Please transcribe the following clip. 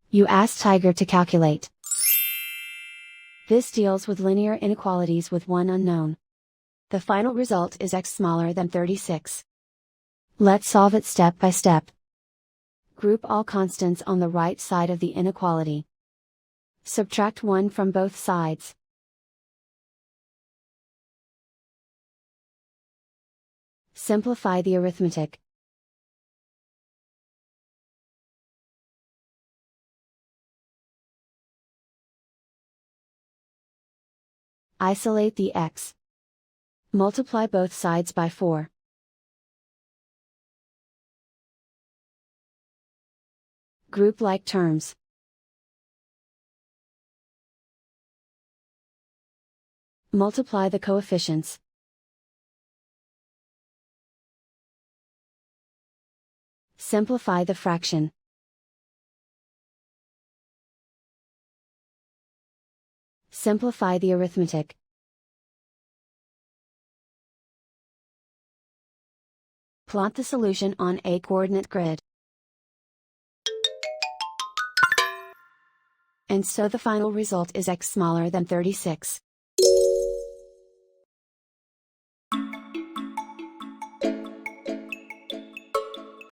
You ask Tiger to calculate. This deals with linear inequalities with one unknown. The final result is x smaller than 36. Let's solve it step by step. Group all constants on the right side of the inequality. Subtract 1 from both sides. Simplify the arithmetic. Isolate the x. Multiply both sides by 4. Group like terms. Multiply the coefficients. Simplify the fraction. Simplify the arithmetic. Plot the solution on a coordinate grid. And so the final result is x smaller than 36.